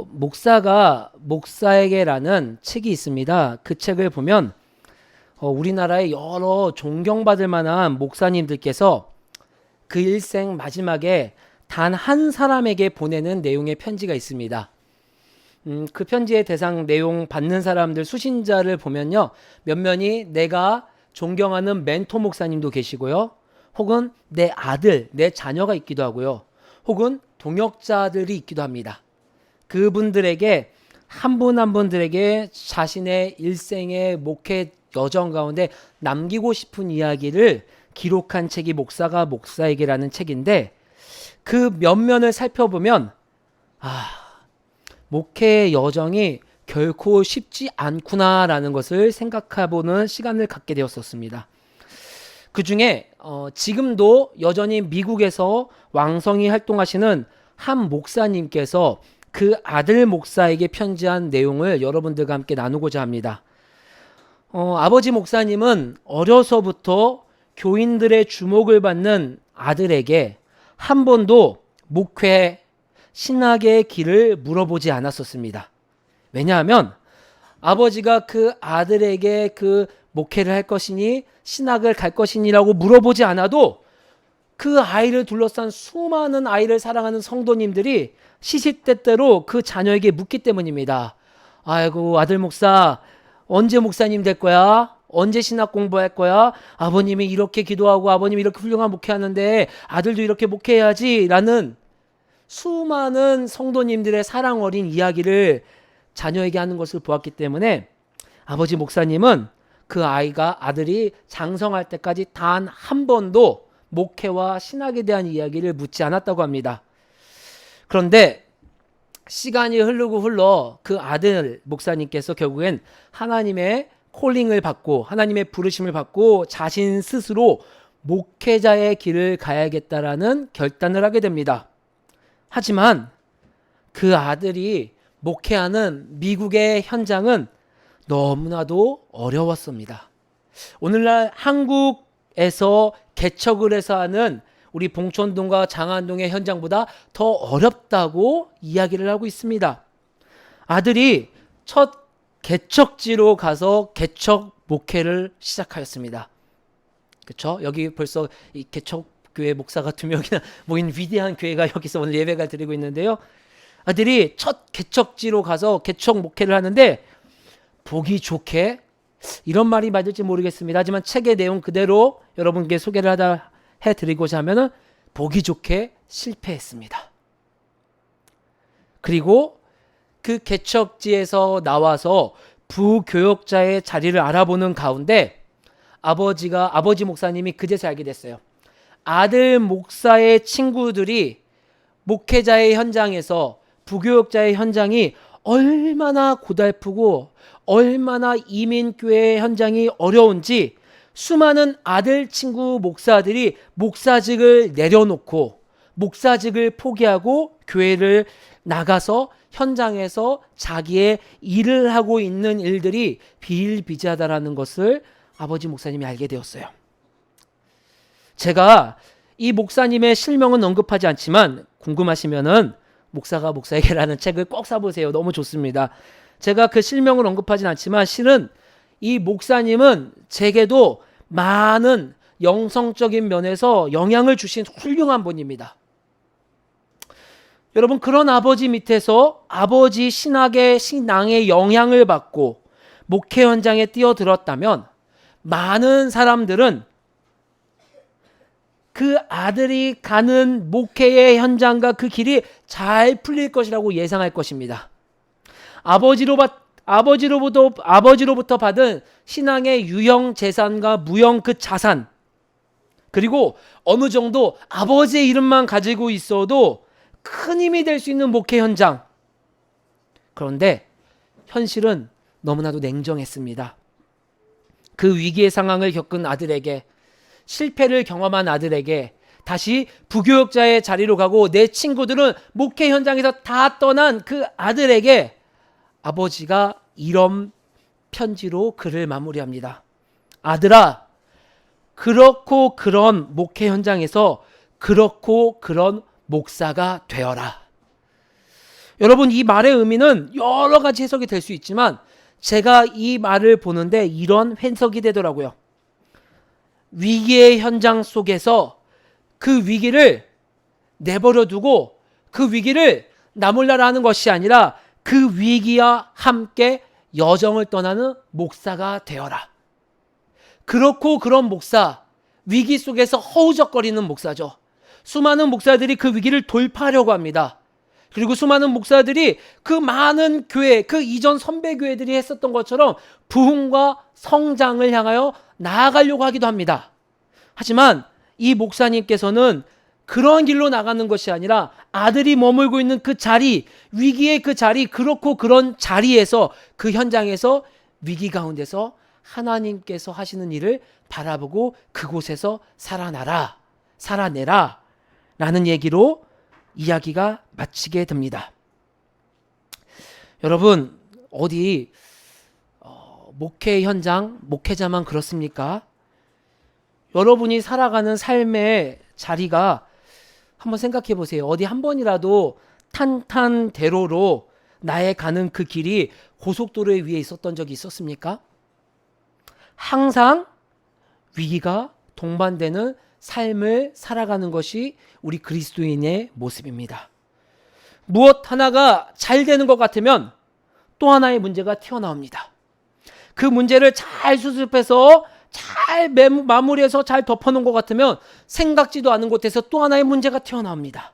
목사가 목사에게라는 책이 있습니다. 그 책을 보면 우리나라의 여러 존경받을 만한 목사님들께서 그 일생 마지막에 단 한 사람에게 보내는 내용의 편지가 있습니다. 그 편지의 대상 내용 받는 사람들 수신자를 보면요, 몇몇이 내가 존경하는 멘토 목사님도 계시고요, 혹은 내 아들, 내 자녀가 있기도 하고요, 혹은 동역자들이 있기도 합니다. 그분들에게 한 분 한 분들에게 자신의 일생의 목회 여정 가운데 남기고 싶은 이야기를 기록한 책이 목사가 목사에게라는 책인데, 그 면면을 살펴보면 목회의 여정이 결코 쉽지 않구나라는 것을 생각해보는 시간을 갖게 되었었습니다. 그 중에 지금도 여전히 미국에서 왕성히 활동하시는 한 목사님께서 그 아들 목사에게 편지한 내용을 여러분들과 함께 나누고자 합니다. 아버지 목사님은 어려서부터 교인들의 주목을 받는 아들에게 한 번도 목회, 신학의 길을 물어보지 않았었습니다. 왜냐하면 아버지가 그 아들에게 그 목회를 할 것이니 신학을 갈 것이니라고 물어보지 않아도 그 아이를 둘러싼 수많은 아이를 사랑하는 성도님들이 시시때때로 그 자녀에게 묻기 때문입니다. 아이고, 아들 목사 언제 목사님 될 거야? 언제 신학 공부할 거야? 아버님이 이렇게 기도하고 아버님이 이렇게 훌륭한 목회하는데 아들도 이렇게 목회해야지 라는 수많은 성도님들의 사랑 어린 이야기를 자녀에게 하는 것을 보았기 때문에 아버지 목사님은 그 아들이 장성할 때까지 단 한 번도 목회와 신학에 대한 이야기를 묻지 않았다고 합니다. 그런데 시간이 흐르고 흘러 그 아들 목사님께서 결국엔 하나님의 콜링을 받고 하나님의 부르심을 받고 자신 스스로 목회자의 길을 가야겠다라는 결단을 하게 됩니다. 하지만 그 아들이 목회하는 미국의 현장은 너무나도 어려웠습니다. 오늘날 한국에서 개척을 해서 하는 우리 봉천동과 장안동의 현장보다 더 어렵다고 이야기를 하고 있습니다. 아들이 첫 개척지로 가서 개척 목회를 시작하였습니다. 그렇죠? 여기 벌써 이 개척교회 목사가 2명이나 모인 위대한 교회가 여기서 오늘 예배가 드리고 있는데요. 아들이 첫 개척지로 가서 개척 목회를 하는데 보기 좋게, 이런 말이 맞을지 모르겠습니다. 하지만 책의 내용 그대로 여러분께 소개를 해드리고자 하면은 보기 좋게 실패했습니다. 그리고 그 개척지에서 나와서 부교역자의 자리를 알아보는 가운데 아버지 목사님이 그제서 알게 됐어요. 아들 목사의 친구들이 목회자의 현장에서 부교역자의 현장이 얼마나 고달프고 얼마나 이민교회 현장이 어려운지 수많은 아들 친구 목사들이 목사직을 내려놓고 목사직을 포기하고 교회를 나가서 현장에서 자기의 일을 하고 있는 일들이 비일비재하다라는 것을 아버지 목사님이 알게 되었어요. 제가 이 목사님의 실명은 언급하지 않지만 궁금하시면은 목사가 목사에게라는 책을 꼭 사보세요. 너무 좋습니다. 제가 그 실명을 언급하진 않지만 실은 이 목사님은 제게도 많은 영성적인 면에서 영향을 주신 훌륭한 분입니다. 여러분, 그런 아버지 밑에서 아버지 신앙의 영향을 받고 목회 현장에 뛰어들었다면 많은 사람들은 그 아들이 가는 목회의 현장과 그 길이 잘 풀릴 것이라고 예상할 것입니다. 아버지로부터 받은 신앙의 유형 재산과 무형 그 자산, 그리고 어느 정도 아버지의 이름만 가지고 있어도 큰 힘이 될 수 있는 목회 현장. 그런데 현실은 너무나도 냉정했습니다. 그 위기의 상황을 겪은 아들에게, 실패를 경험한 아들에게 다시 부교역자의 자리로 가고 내 친구들은 목회 현장에서 다 떠난 그 아들에게 아버지가 이런 편지로 글을 마무리합니다. 아들아, 그렇고 그런 목회 현장에서 그렇고 그런 목사가 되어라. 여러분, 이 말의 의미는 여러 가지 해석이 될 수 있지만 제가 이 말을 보는데 이런 해석이 되더라고요. 위기의 현장 속에서 그 위기를 내버려 두고 그 위기를 나 몰라라 하는 것이 아니라 그 위기와 함께 여정을 떠나는 목사가 되어라. 그렇고 그런 목사, 위기 속에서 허우적거리는 목사죠. 수많은 목사들이 그 위기를 돌파하려고 합니다. 그리고 수많은 목사들이 그 많은 교회, 그 이전 선배 교회들이 했었던 것처럼 부흥과 성장을 향하여 나아가려고 하기도 합니다. 하지만 이 목사님께서는 그런 길로 나가는 것이 아니라 아들이 머물고 있는 그 자리, 위기의 그 자리, 그렇고 그런 자리에서, 그 현장에서, 위기 가운데서 하나님께서 하시는 일을 바라보고 그곳에서 살아내라 라는 얘기로 이야기가 마치게 됩니다. 여러분, 어디 목회 현장, 목회자만 그렇습니까? 여러분이 살아가는 삶의 자리가 한번 생각해 보세요. 어디 한 번이라도 탄탄대로로 나의 가는 그 길이 고속도로에 위에 있었던 적이 있었습니까? 항상 위기가 동반되는 삶을 살아가는 것이 우리 그리스도인의 모습입니다. 무엇 하나가 잘 되는 것 같으면 또 하나의 문제가 튀어나옵니다. 그 문제를 잘 수습해서 잘 마무리해서 잘 덮어놓은 것 같으면 생각지도 않은 곳에서 또 하나의 문제가 튀어나옵니다.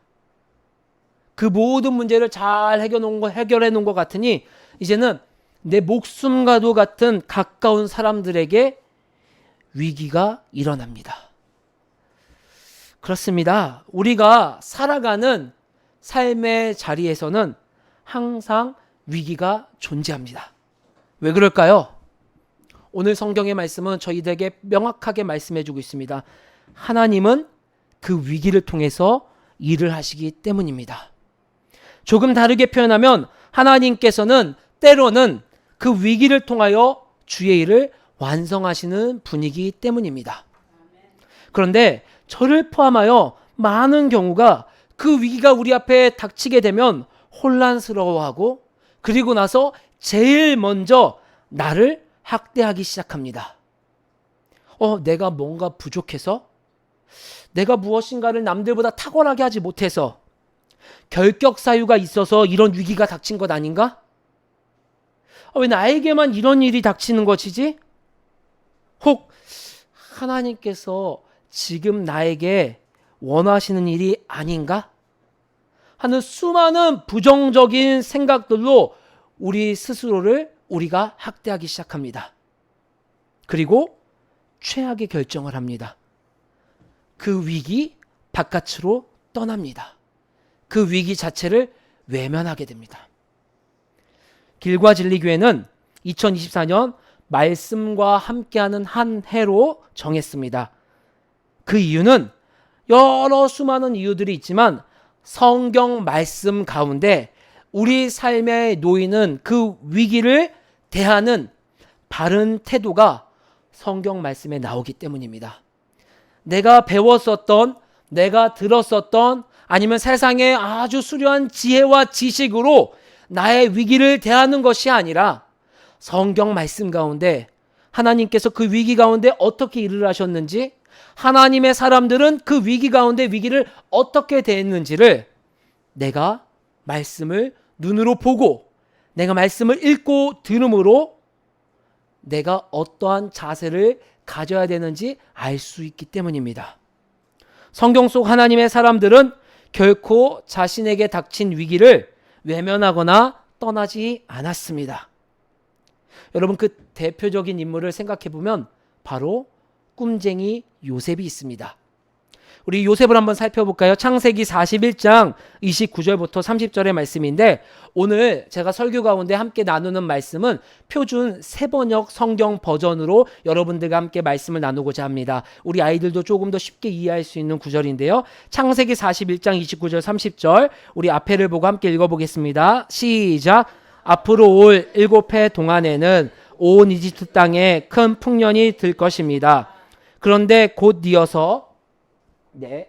그 모든 문제를 잘 해결해 놓은 것 같으니 이제는 내 목숨과도 같은 가까운 사람들에게 위기가 일어납니다. 그렇습니다. 우리가 살아가는 삶의 자리에서는 항상 위기가 존재합니다. 왜 그럴까요? 오늘 성경의 말씀은 저희들에게 명확하게 말씀해주고 있습니다. 하나님은 그 위기를 통해서 일을 하시기 때문입니다. 조금 다르게 표현하면 하나님께서는 때로는 그 위기를 통하여 주의 일을 완성하시는 분이기 때문입니다. 그런데 저를 포함하여 많은 경우가 그 위기가 우리 앞에 닥치게 되면 혼란스러워하고 그리고 나서 제일 먼저 나를 학대하기 시작합니다. 내가 뭔가 부족해서? 내가 무엇인가를 남들보다 탁월하게 하지 못해서? 결격 사유가 있어서 이런 위기가 닥친 것 아닌가? 왜 나에게만 이런 일이 닥치는 것이지? 혹 하나님께서 지금 나에게 원하시는 일이 아닌가? 하는 수많은 부정적인 생각들로 우리 스스로를 우리가 학대하기 시작합니다. 그리고 최악의 결정을 합니다. 그 위기 바깥으로 떠납니다. 그 위기 자체를 외면하게 됩니다. 길과 진리 교회는 2024년 말씀과 함께하는 한 해로 정했습니다. 그 이유는 여러 수많은 이유들이 있지만 성경 말씀 가운데 우리 삶에 놓이는 그 위기를 대하는 바른 태도가 성경 말씀에 나오기 때문입니다. 내가 배웠었던, 내가 들었었던 아니면 세상의 아주 수려한 지혜와 지식으로 나의 위기를 대하는 것이 아니라 성경 말씀 가운데 하나님께서 그 위기 가운데 어떻게 일을 하셨는지, 하나님의 사람들은 그 위기 가운데 위기를 어떻게 대했는지를 내가 말씀을 눈으로 보고 내가 말씀을 읽고 들음으로 내가 어떠한 자세를 가져야 되는지 알 수 있기 때문입니다. 성경 속 하나님의 사람들은 결코 자신에게 닥친 위기를 외면하거나 떠나지 않았습니다. 여러분, 그 대표적인 인물을 생각해 보면 바로 꿈쟁이 요셉이 있습니다. 우리 요셉을 한번 살펴볼까요? 창세기 41장 29절부터 30절의 말씀인데 오늘 제가 설교 가운데 함께 나누는 말씀은 표준 세번역 성경 버전으로 여러분들과 함께 말씀을 나누고자 합니다. 우리 아이들도 조금 더 쉽게 이해할 수 있는 구절인데요. 창세기 41장 29절 30절 우리 앞에를 보고 함께 읽어보겠습니다. 시작! 앞으로 올 7해 동안에는 온 이집트 땅에 큰 풍년이 들 것입니다. 그런데 곧 이어서 7해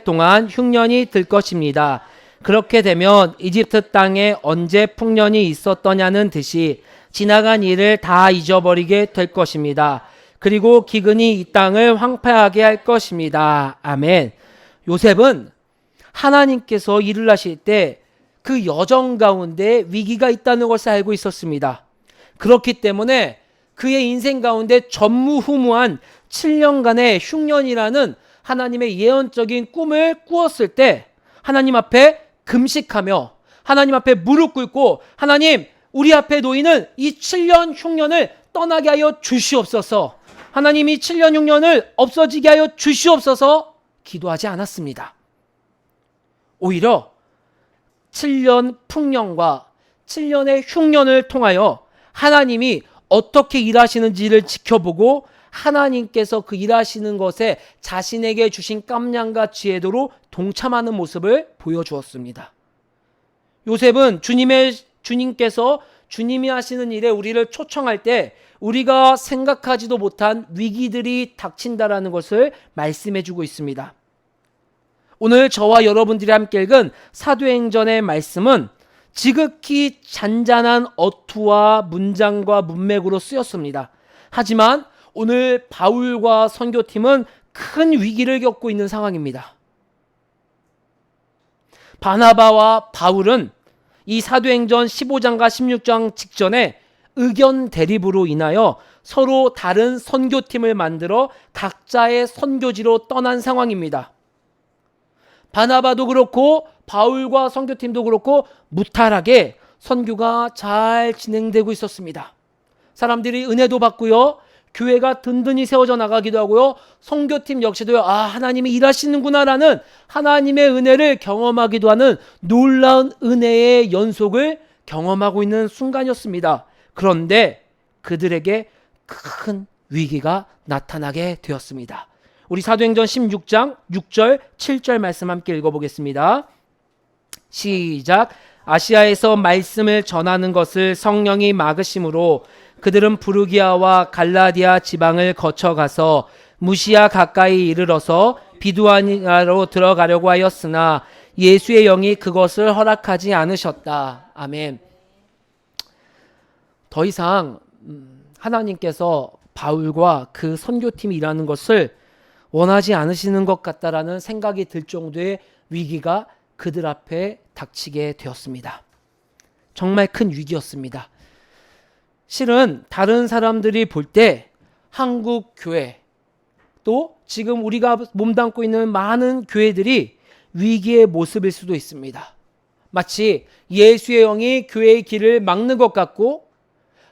동안 흉년이 들 것입니다. 그렇게 되면 이집트 땅에 언제 풍년이 있었더냐는 듯이 지나간 일을 다 잊어버리게 될 것입니다. 그리고 기근이 이 땅을 황폐하게 할 것입니다. 아멘. 요셉은 하나님께서 일을 하실 때 그 여정 가운데 위기가 있다는 것을 알고 있었습니다. 그렇기 때문에 그의 인생 가운데 전무후무한 7년간의 흉년이라는 하나님의 예언적인 꿈을 꾸었을 때 하나님 앞에 금식하며 하나님 앞에 무릎 꿇고 하나님, 우리 앞에 놓이는 이 7년 흉년을 떠나게 하여 주시옵소서, 하나님 이 7년 흉년을 없어지게 하여 주시옵소서 기도하지 않았습니다. 오히려 7년 풍년과 7년의 흉년을 통하여 하나님이 어떻게 일하시는지를 지켜보고 하나님께서 그 일하시는 것에 자신에게 주신 깜냥과 지혜도로 동참하는 모습을 보여주었습니다. 요셉은 주님께서 주님이 하시는 일에 우리를 초청할 때 우리가 생각하지도 못한 위기들이 닥친다라는 것을 말씀해주고 있습니다. 오늘 저와 여러분들이 함께 읽은 사도행전의 말씀은 지극히 잔잔한 어투와 문장과 문맥으로 쓰였습니다. 하지만 오늘 바울과 선교팀은 큰 위기를 겪고 있는 상황입니다. 바나바와 바울은 이 사도행전 15장과 16장 직전에 의견 대립으로 인하여 서로 다른 선교팀을 만들어 각자의 선교지로 떠난 상황입니다. 바나바도 그렇고 바울과 선교팀도 그렇고 무탈하게 선교가 잘 진행되고 있었습니다. 사람들이 은혜도 받고요, 교회가 든든히 세워져 나가기도 하고요, 선교팀 역시도요, 하나님이 일하시는구나라는 하나님의 은혜를 경험하기도 하는 놀라운 은혜의 연속을 경험하고 있는 순간이었습니다. 그런데 그들에게 큰 위기가 나타나게 되었습니다. 우리 사도행전 16장 6절 7절 말씀 함께 읽어보겠습니다. 시작. 아시아에서 말씀을 전하는 것을 성령이 막으심으로 그들은 부르기아와 갈라디아 지방을 거쳐가서 무시아 가까이 이르러서 비두아니아로 들어가려고 하였으나 예수의 영이 그것을 허락하지 않으셨다. 아멘. 더 이상 하나님께서 바울과 그 선교팀이 일하는 것을 원하지 않으시는 것 같다라는 생각이 들 정도의 위기가 그들 앞에 닥치게 되었습니다. 정말 큰 위기였습니다. 실은 다른 사람들이 볼 때 한국 교회, 또 지금 우리가 몸담고 있는 많은 교회들이 위기의 모습일 수도 있습니다. 마치 예수의 영이 교회의 길을 막는 것 같고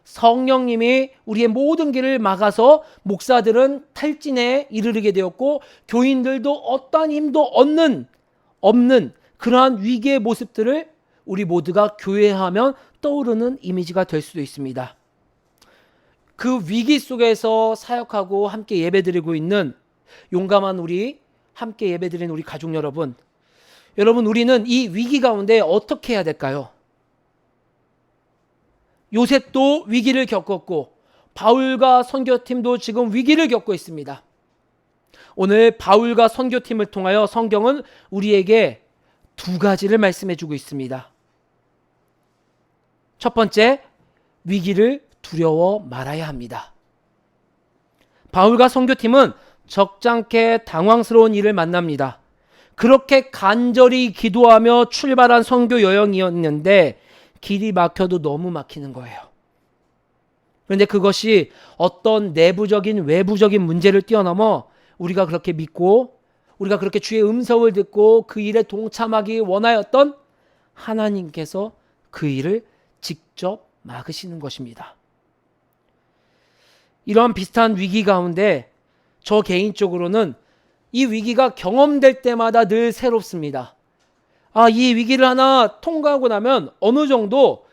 성령님이 우리의 모든 길을 막아서 목사들은 탈진에 이르게 되었고 교인들도 어떠한 힘도 없는 그러한 위기의 모습들을 우리 모두가 교회하면 떠오르는 이미지가 될 수도 있습니다. 그 위기 속에서 사역하고 함께 예배드리고 있는 용감한 우리, 함께 예배드리는 우리 가족 여러분, 우리는 이 위기 가운데 어떻게 해야 될까요? 요셉도 위기를 겪었고 바울과 선교팀도 지금 위기를 겪고 있습니다. 오늘 바울과 선교팀을 통하여 성경은 우리에게 두 가지를 말씀해 주고 있습니다. 첫 번째, 위기를 두려워 말아야 합니다. 바울과 선교팀은 적잖게 당황스러운 일을 만납니다. 그렇게 간절히 기도하며 출발한 선교 여행이었는데 길이 막혀도 너무 막히는 거예요. 그런데 그것이 어떤 내부적인 외부적인 문제를 뛰어넘어 우리가 그렇게 믿고 우리가 그렇게 주의 음성을 듣고 그 일에 동참하기 원하였던 하나님께서 그 일을 직접 막으시는 것입니다. 이러한 비슷한 위기 가운데 저 개인적으로는 이 위기가 경험될 때마다 늘 새롭습니다. 이 위기를 하나 통과하고 나면 어느 정도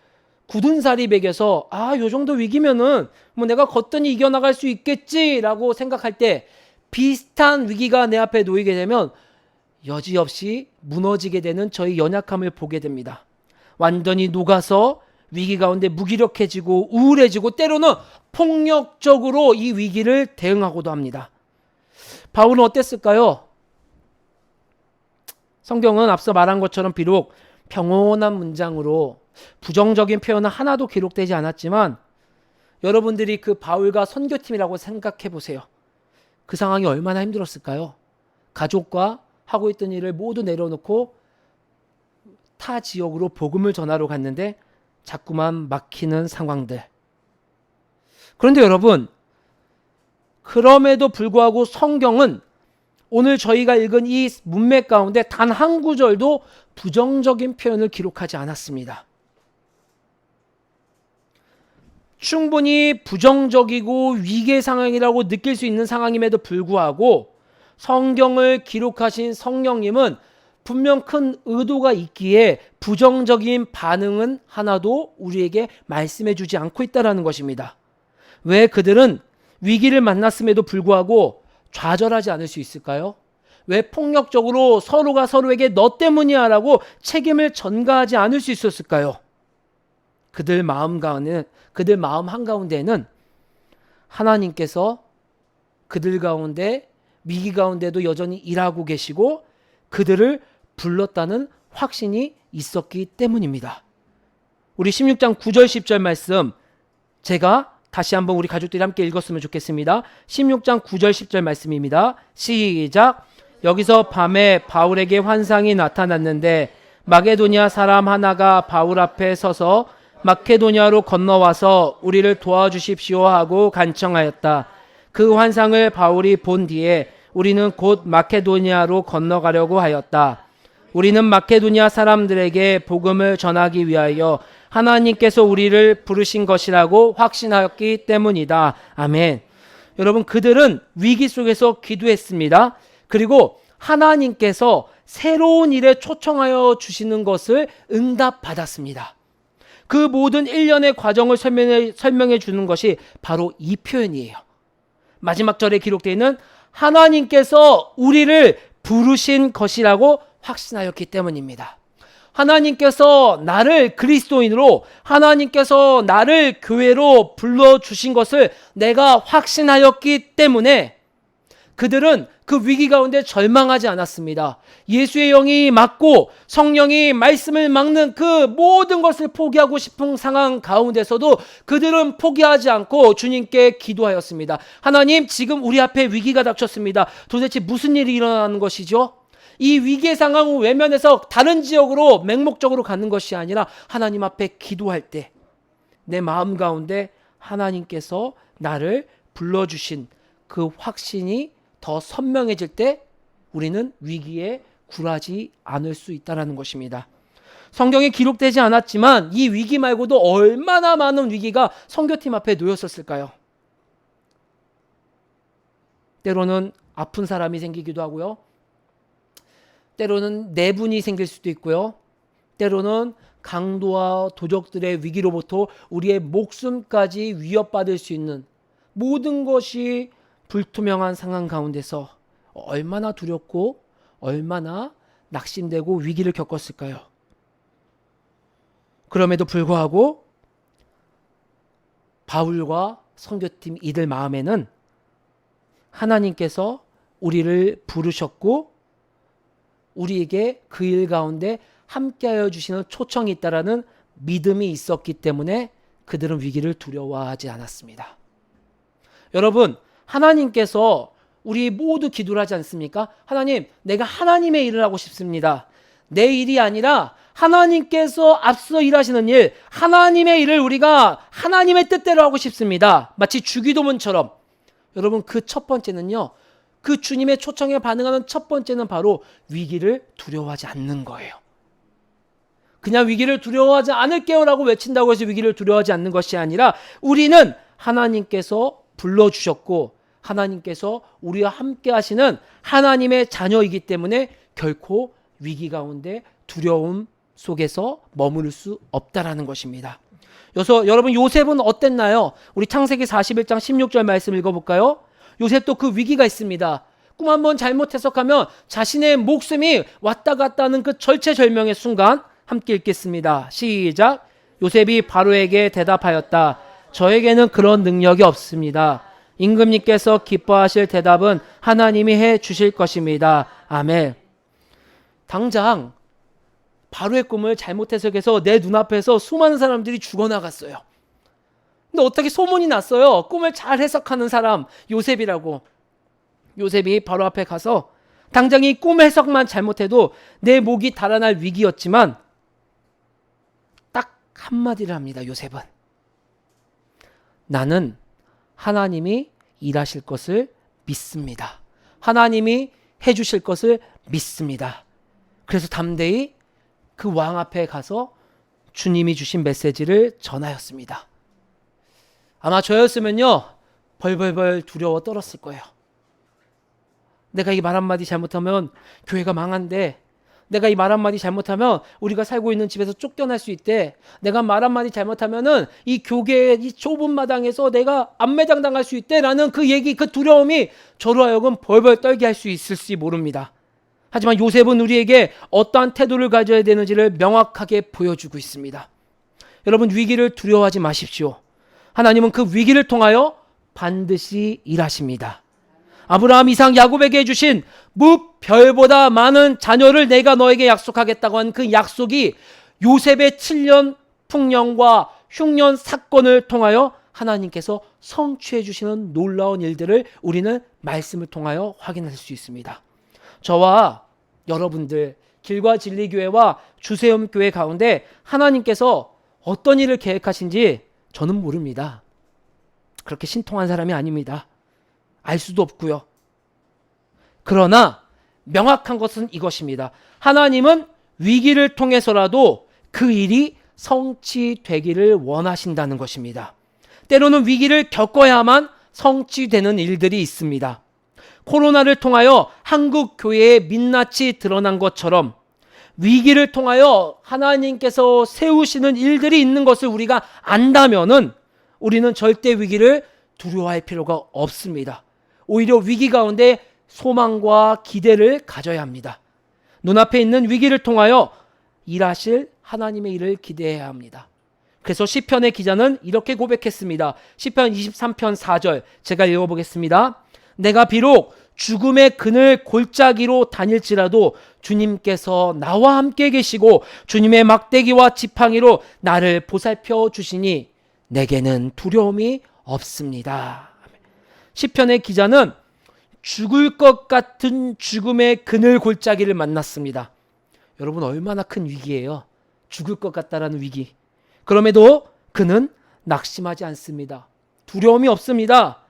굳은 살이 배겨서 요 정도 위기면은 뭐 내가 거뜬히 이겨나갈 수 있겠지라고 생각할 때 비슷한 위기가 내 앞에 놓이게 되면 여지없이 무너지게 되는 저희 연약함을 보게 됩니다. 완전히 녹아서 위기 가운데 무기력해지고 우울해지고 때로는 폭력적으로 이 위기를 대응하고도 합니다. 바울은 어땠을까요? 성경은 앞서 말한 것처럼 비록 평온한 문장으로 부정적인 표현은 하나도 기록되지 않았지만 여러분들이 그 바울과 선교팀이라고 생각해 보세요. 그 상황이 얼마나 힘들었을까요? 가족과 하고 있던 일을 모두 내려놓고 타 지역으로 복음을 전하러 갔는데 자꾸만 막히는 상황들. 그런데 여러분, 그럼에도 불구하고 성경은 오늘 저희가 읽은 이 문맥 가운데 단 한 구절도 부정적인 표현을 기록하지 않았습니다. 충분히 부정적이고 위기의 상황이라고 느낄 수 있는 상황임에도 불구하고 성경을 기록하신 성령님은 분명 큰 의도가 있기에 부정적인 반응은 하나도 우리에게 말씀해 주지 않고 있다는 것입니다. 왜 그들은 위기를 만났음에도 불구하고 좌절하지 않을 수 있을까요? 왜 폭력적으로 서로가 서로에게 너 때문이야 라고 책임을 전가하지 않을 수 있었을까요? 그들 마음 한가운데에는 하나님께서 그들 가운데 위기 가운데도 여전히 일하고 계시고 그들을 불렀다는 확신이 있었기 때문입니다. 우리 16장 9절 10절 말씀 제가 다시 한번 우리 가족들이 함께 읽었으면 좋겠습니다. 16장 9절 10절 말씀입니다. 시작. 여기서 밤에 바울에게 환상이 나타났는데 마게도니아 사람 하나가 바울 앞에 서서 마케도니아로 건너와서 우리를 도와주십시오 하고 간청하였다. 그 환상을 바울이 본 뒤에 우리는 곧 마케도니아로 건너가려고 하였다. 우리는 마케도니아 사람들에게 복음을 전하기 위하여 하나님께서 우리를 부르신 것이라고 확신하였기 때문이다. 아멘. 여러분, 그들은 위기 속에서 기도했습니다. 그리고 하나님께서 새로운 일에 초청하여 주시는 것을 응답받았습니다. 그 모든 일련의 과정을 설명해 주는 것이 바로 이 표현이에요. 마지막 절에 기록되어 있는 하나님께서 우리를 부르신 것이라고 확신하였기 때문입니다. 하나님께서 나를 그리스도인으로, 하나님께서 나를 교회로 불러주신 것을 내가 확신하였기 때문에 그들은 그 위기 가운데 절망하지 않았습니다. 예수의 영이 막고 성령이 말씀을 막는 그 모든 것을 포기하고 싶은 상황 가운데서도 그들은 포기하지 않고 주님께 기도하였습니다. 하나님, 지금 우리 앞에 위기가 닥쳤습니다. 도대체 무슨 일이 일어나는 것이죠? 이 위기의 상황을 외면해서 다른 지역으로 맹목적으로 가는 것이 아니라 하나님 앞에 기도할 때 내 마음 가운데 하나님께서 나를 불러주신 그 확신이 더 선명해질 때 우리는 위기에 굴하지 않을 수 있다는 것입니다. 성경에 기록되지 않았지만 이 위기 말고도 얼마나 많은 위기가 선교팀 앞에 놓였었을까요? 때로는 아픈 사람이 생기기도 하고요. 때로는 내분이 생길 수도 있고요. 때로는 강도와 도적들의 위기로부터 우리의 목숨까지 위협받을 수 있는 모든 것이 불투명한 상황 가운데서 얼마나 두렵고 얼마나 낙심되고 위기를 겪었을까요? 그럼에도 불구하고 바울과 선교팀 이들 마음에는 하나님께서 우리를 부르셨고 우리에게 그 일 가운데 함께하여 주시는 초청이 있다라는 믿음이 있었기 때문에 그들은 위기를 두려워하지 않았습니다. 여러분, 하나님께서 우리 모두 기도를 하지 않습니까? 하나님, 내가 하나님의 일을 하고 싶습니다. 내 일이 아니라 하나님께서 앞서 일하시는 일, 하나님의 일을 우리가 하나님의 뜻대로 하고 싶습니다. 마치 주기도문처럼. 여러분, 그 첫 번째는요, 그 주님의 초청에 반응하는 첫 번째는 바로 위기를 두려워하지 않는 거예요. 그냥 위기를 두려워하지 않을게요라고 외친다고 해서 위기를 두려워하지 않는 것이 아니라 우리는 하나님께서 불러주셨고 하나님께서 우리와 함께 하시는 하나님의 자녀이기 때문에 결코 위기 가운데 두려움 속에서 머무를 수 없다라는 것입니다. 여러분, 요셉은 어땠나요? 우리 창세기 41장 16절 말씀 읽어볼까요? 요셉도 그 위기가 있습니다. 꿈 한번 잘못 해석하면 자신의 목숨이 왔다 갔다 하는 그 절체절명의 순간 함께 읽겠습니다. 시작. 요셉이 바로에게 대답하였다. 저에게는 그런 능력이 없습니다. 임금님께서 기뻐하실 대답은 하나님이 해 주실 것입니다. 아멘. 당장 바로의 꿈을 잘못 해석해서 내 눈앞에서 수많은 사람들이 죽어나갔어요. 근데 어떻게 소문이 났어요. 꿈을 잘 해석하는 사람 요셉이라고. 요셉이 바로 앞에 가서 당장 이 꿈 해석만 잘못해도 내 목이 달아날 위기였지만 딱 한마디를 합니다. 요셉은 나는 하나님이 일하실 것을 믿습니다. 하나님이 해주실 것을 믿습니다. 그래서 담대히 그 왕 앞에 가서 주님이 주신 메시지를 전하였습니다. 아마 저였으면요 벌벌벌 두려워 떨었을 거예요. 내가 이 말 한마디 잘못하면 교회가 망한대. 내가 이 말 한마디 잘못하면 우리가 살고 있는 집에서 쫓겨날 수 있대. 내가 말 한마디 잘못하면은 이 교계의 이 좁은 마당에서 내가 안매장 당할 수 있대. 라는 그 얘기, 그 두려움이 저로 하여금 벌벌 떨게 할 수 있을지 모릅니다. 하지만 요셉은 우리에게 어떠한 태도를 가져야 되는지를 명확하게 보여주고 있습니다. 여러분, 위기를 두려워하지 마십시오. 하나님은 그 위기를 통하여 반드시 일하십니다. 아브라함, 이삭, 야곱에게 주신 무별보다 많은 자녀를 내가 너에게 약속하겠다고 한 그 약속이 요셉의 7년 풍년과 흉년 사건을 통하여 하나님께서 성취해 주시는 놀라운 일들을 우리는 말씀을 통하여 확인할 수 있습니다. 저와 여러분들 길과 진리교회와 주세움교회 가운데 하나님께서 어떤 일을 계획하신지 저는 모릅니다. 그렇게 신통한 사람이 아닙니다. 알 수도 없고요. 그러나 명확한 것은 이것입니다. 하나님은 위기를 통해서라도 그 일이 성취되기를 원하신다는 것입니다. 때로는 위기를 겪어야만 성취되는 일들이 있습니다. 코로나를 통하여 한국 교회의 민낯이 드러난 것처럼 위기를 통하여 하나님께서 세우시는 일들이 있는 것을 우리가 안다면은 우리는 절대 위기를 두려워할 필요가 없습니다. 오히려 위기 가운데 소망과 기대를 가져야 합니다. 눈앞에 있는 위기를 통하여 일하실 하나님의 일을 기대해야 합니다. 그래서 시편의 기자는 이렇게 고백했습니다. 시편 23편 4절 제가 읽어보겠습니다. 내가 비록 죽음의 그늘 골짜기로 다닐지라도 주님께서 나와 함께 계시고 주님의 막대기와 지팡이로 나를 보살펴 주시니 내게는 두려움이 없습니다. 시편의 기자는 죽을 것 같은 죽음의 그늘 골짜기를 만났습니다. 여러분, 얼마나 큰 위기예요. 죽을 것 같다라는 위기. 그럼에도 그는 낙심하지 않습니다. 두려움이 없습니다.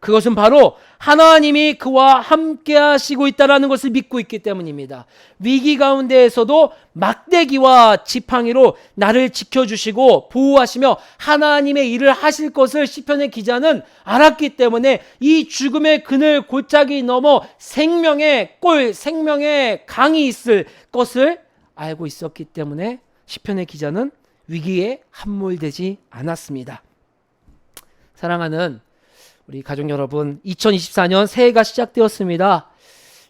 그것은 바로 하나님이 그와 함께 하시고 있다는 것을 믿고 있기 때문입니다. 위기 가운데에서도 막대기와 지팡이로 나를 지켜주시고 보호하시며 하나님의 일을 하실 것을 시편의 기자는 알았기 때문에 이 죽음의 그늘 골짜기 넘어 생명의 꼴, 생명의 강이 있을 것을 알고 있었기 때문에 시편의 기자는 위기에 함몰되지 않았습니다. 사랑하는 우리 가족 여러분, 2024년 새해가 시작되었습니다.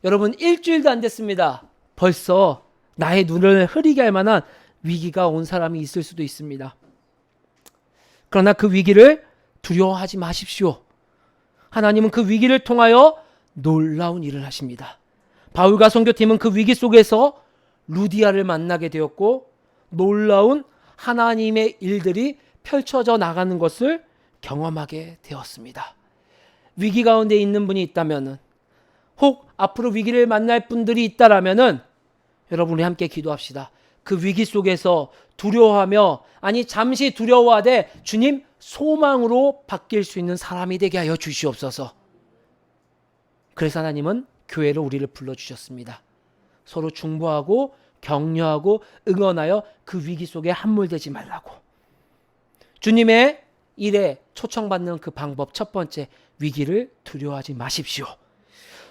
여러분, 일주일도 안 됐습니다. 벌써 나의 눈을 흐리게 할 만한 위기가 온 사람이 있을 수도 있습니다. 그러나 그 위기를 두려워하지 마십시오. 하나님은 그 위기를 통하여 놀라운 일을 하십니다. 바울과 선교팀은 그 위기 속에서 루디아를 만나게 되었고 놀라운 하나님의 일들이 펼쳐져 나가는 것을 경험하게 되었습니다. 위기 가운데 있는 분이 있다면은, 혹 앞으로 위기를 만날 분들이 있다라면은 여러분, 우리 함께 기도합시다. 그 위기 속에서 두려워하며, 아니 잠시 두려워하되 주님 소망으로 바뀔 수 있는 사람이 되게 하여 주시옵소서. 그래서 하나님은 교회로 우리를 불러주셨습니다. 서로 중보하고 격려하고 응원하여 그 위기 속에 함몰되지 말라고. 주님의 일에 초청받는 그 방법, 첫 번째, 위기를 두려워하지 마십시오.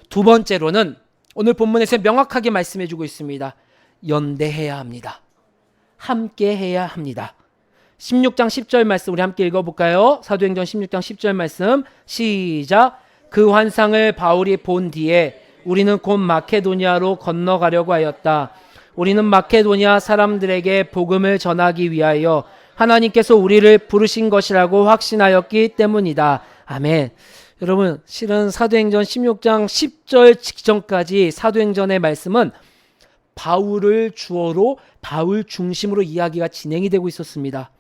두 번째로는 오늘 본문에서 명확하게 말씀해 주고 있습니다. 연대해야 합니다. 함께 해야 합니다. 16장 10절 말씀 우리 함께 읽어볼까요? 사도행전 16장 10절 말씀 시작. 그 환상을 바울이 본 뒤에 우리는 곧 마케도니아로 건너가려고 하였다. 우리는 마케도니아 사람들에게 복음을 전하기 위하여 하나님께서 우리를 부르신 것이라고 확신하였기 때문이다. 아멘. 여러분, 실은 사도행전 16장 10절 직전까지 사도행전의 말씀은 바울을 주어로 바울 중심으로 이야기가 진행이 되고 있었습니다.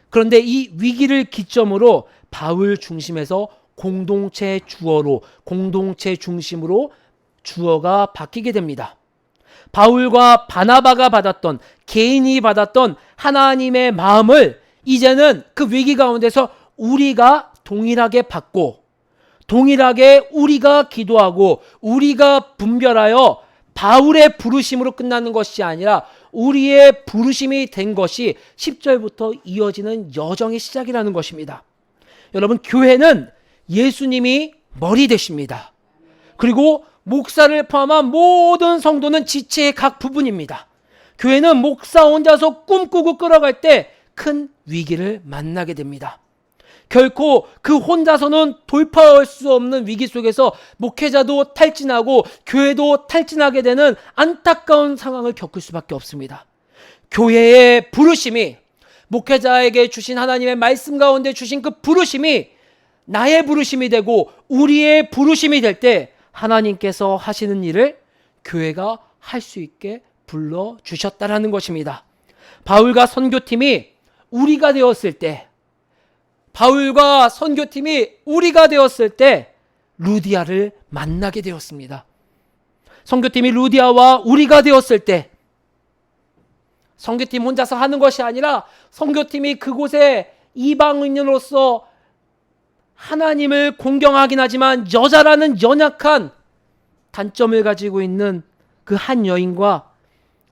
그런데 이 위기를 기점으로 바울 중심에서 공동체 주어로, 공동체 중심으로 주어가 바뀌게 됩니다. 바울과 바나바가 받았던, 개인이 받았던 하나님의 마음을 이제는 그 위기 가운데서 우리가 동일하게 받고, 동일하게 우리가 기도하고 우리가 분별하여 바울의 부르심으로 끝나는 것이 아니라 우리의 부르심이 된 것이 10절부터 이어지는 여정의 시작이라는 것입니다. 여러분, 교회는 예수님이 머리 되십니다. 그리고 목사를 포함한 모든 성도는 지체의 각 부분입니다. 교회는 목사 혼자서 꿈꾸고 끌어갈 때 큰 위기를 만나게 됩니다. 결코 그 혼자서는 돌파할 수 없는 위기 속에서 목회자도 탈진하고 교회도 탈진하게 되는 안타까운 상황을 겪을 수밖에 없습니다. 교회의 부르심이, 목회자에게 주신 하나님의 말씀 가운데 주신 그 부르심이 나의 부르심이 되고 우리의 부르심이 될 때 하나님께서 하시는 일을 교회가 할 수 있게 불러주셨다라는 것입니다. 바울과 선교팀이 우리가 되었을 때, 바울과 선교팀이 우리가 되었을 때 루디아를 만나게 되었습니다. 선교팀이 루디아와 우리가 되었을 때 선교팀 혼자서 하는 것이 아니라 선교팀이 그곳에 이방인으로서 하나님을 공경하긴 하지만 여자라는 연약한 단점을 가지고 있는 그 한 여인과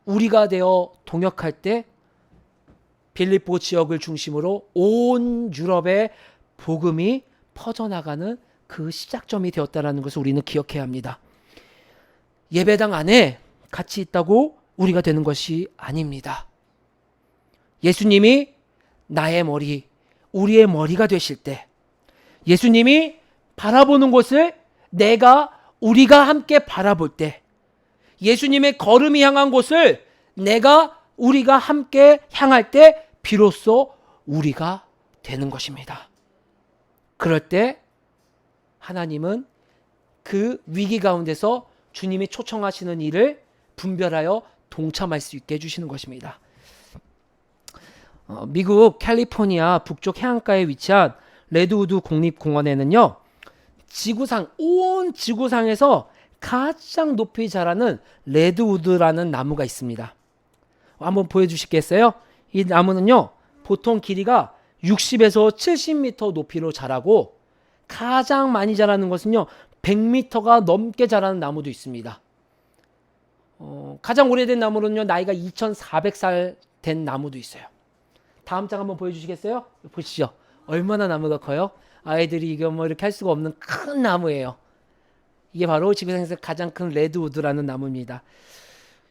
우리가 되어 동역할 때 빌립보 지역을 중심으로 온 유럽에 복음이 퍼져나가는 그 시작점이 되었다는 것을 우리는 기억해야 합니다. 예배당 안에 같이 있다고 우리가 되는 것이 아닙니다. 예수님이 나의 머리, 우리의 머리가 되실 때, 예수님이 바라보는 곳을 우리가 함께 바라볼 때, 예수님의 걸음이 향한 곳을 우리가 함께 향할 때 비로소 우리가 되는 것입니다. 그럴 때 하나님은 그 위기 가운데서 주님이 초청하시는 일을 분별하여 동참할 수 있게 해주시는 것입니다. 미국 캘리포니아 북쪽 해안가에 위치한 레드우드 국립공원에는요, 온 지구상에서 가장 높이 자라는 레드우드라는 나무가 있습니다. 한번 보여주시겠어요? 이 나무는요, 보통 길이가 60에서 70m 높이로 자라고 가장 많이 자라는 것은요 100m가 넘게 자라는 나무도 있습니다. 가장 오래된 나무는요 나이가 2400살 된 나무도 있어요. 다음 장 한번 보여주시겠어요? 보시죠. 얼마나 나무가 커요? 아이들이 이거 뭐 이렇게 할 수가 없는 큰 나무예요. 이게 바로 지구상에서 가장 큰 레드우드라는 나무입니다.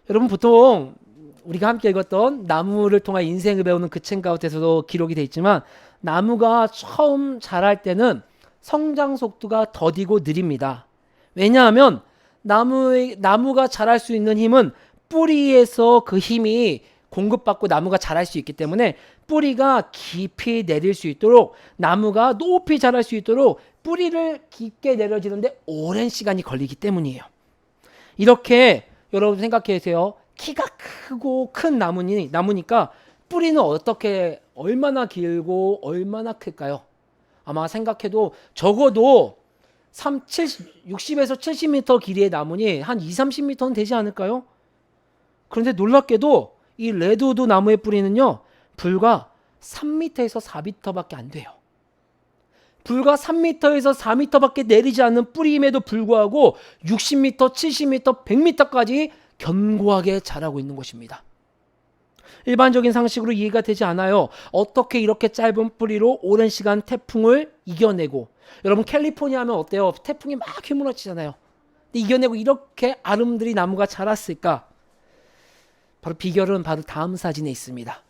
여러분, 보통 우리가 함께 읽었던 나무를 통한 인생을 배우는 그 책 가운데서도 기록이 되어 있지만, 나무가 처음 자랄 때는 성장 속도가 더디고 느립니다. 왜냐하면 나무가 자랄 수 있는 힘은 뿌리에서 그 힘이 공급받고 나무가 자랄 수 있기 때문에 뿌리가 깊이 내릴 수 있도록, 나무가 높이 자랄 수 있도록 뿌리를 깊게 내려지는데 오랜 시간이 걸리기 때문이에요. 이렇게 여러분 생각해 보세요. 키가 크고 큰 나무니까 뿌리는 얼마나 길고 얼마나 클까요? 아마 생각해도 적어도 60에서 70m 길이의 나무니 한 20-30m는 되지 않을까요? 그런데 놀랍게도 이 레드우드 나무의 뿌리는요 불과 3m에서 4m밖에 안 돼요. 불과 3m에서 4m밖에 내리지 않는 뿌리임에도 불구하고 60m, 70m, 100m까지 견고하게 자라고 있는 것입니다. 일반적인 상식으로 이해가 되지 않아요. 어떻게 이렇게 짧은 뿌리로 오랜 시간 태풍을 이겨내고, 여러분 캘리포니아 하면 어때요? 태풍이 막 휘몰아치잖아요. 근데 이겨내고 이렇게 아름드리 나무가 자랐을까? 비결은 바로 다음 사진에 있습니다.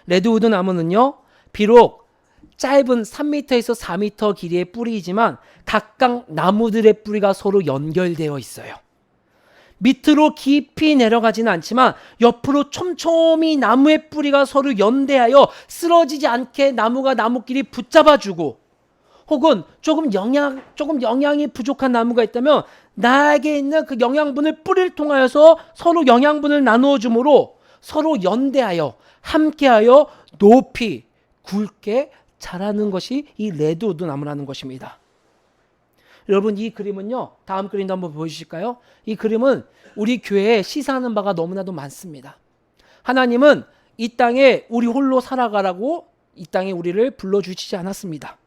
레드우드 나무는요 비록 짧은 3m에서 4m 길이의 뿌리이지만 각각 나무들의 뿌리가 서로 연결되어 있어요. 밑으로 깊이 내려가지는 않지만 옆으로 촘촘히 나무의 뿌리가 서로 연대하여 쓰러지지 않게 나무가 나무끼리 붙잡아주고, 혹은 조금 영양이 부족한 나무가 있다면 나에게 있는 그 영양분을 뿌리를 통하여서 서로 영양분을 나누어 주므로 서로 연대하여 함께하여 높이 굵게 자라는 것이 이 레드우드 나무라는 것입니다. 여러분, 이 그림은요, 다음 그림도 한번 보여주실까요? 이 그림은 우리 교회에 시사하는 바가 너무나도 많습니다. 하나님은 이 땅에 우리 홀로 살아가라고 이 땅에 우리를 불러주시지 않았습니다.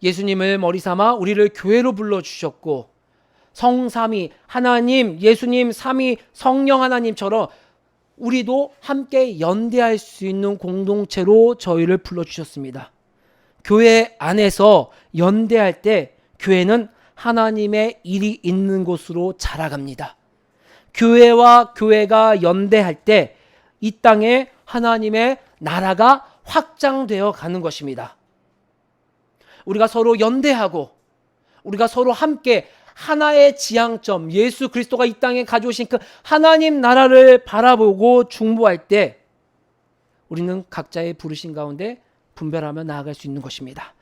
예수님을 머리 삼아 우리를 교회로 불러주셨고, 성삼위 하나님, 예수님, 삼위 성령 하나님처럼 우리도 함께 연대할 수 있는 공동체로 저희를 불러주셨습니다. 교회 안에서 연대할 때 교회는 하나님의 일이 있는 곳으로 자라갑니다. 교회와 교회가 연대할 때 이 땅에 하나님의 나라가 확장되어 가는 것입니다. 우리가 서로 연대하고 우리가 서로 함께 하나의 지향점, 예수 그리스도가 이 땅에 가져오신 그 하나님 나라를 바라보고 중보할 때 우리는 각자의 부르신 가운데 분별하며 나아갈 수 있는 것입니다.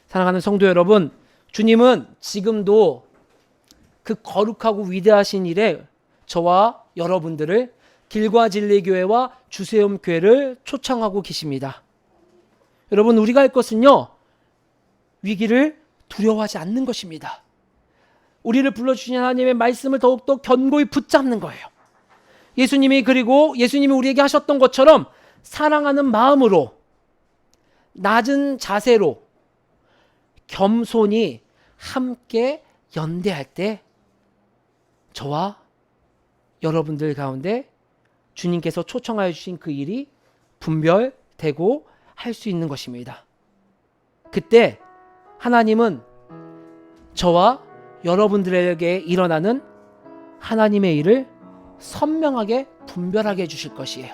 사랑하는 성도 여러분, 주님은 지금도 그 거룩하고 위대하신 일에 저와 여러분들을 길과 진리 교회와 주세움 교회를 초청하고 계십니다. 여러분, 우리가 할 것은요, 위기를 두려워하지 않는 것입니다. 우리를 불러주신 하나님의 말씀을 더욱더 견고히 붙잡는 거예요. 예수님이 우리에게 하셨던 것처럼 사랑하는 마음으로 낮은 자세로 겸손히 함께 연대할 때 저와 여러분들 가운데 주님께서 초청하여 주신 그 일이 분별되고 할 수 있는 것입니다. 그때 하나님은 저와 여러분들에게 일어나는 하나님의 일을 선명하게 분별하게 해주실 것이에요.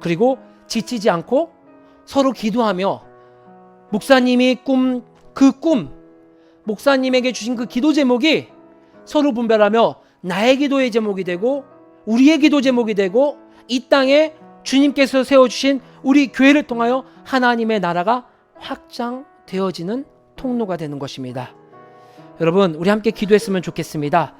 그리고 지치지 않고 서로 기도하며 목사님이 목사님에게 주신 그 기도 제목이 서로 분별하며 나의 기도의 제목이 되고 우리의 기도 제목이 되고 이 땅에 주님께서 세워주신 우리 교회를 통하여 하나님의 나라가 확장되어지는 통로가 되는 것입니다. 여러분, 우리 함께 기도했으면 좋겠습니다.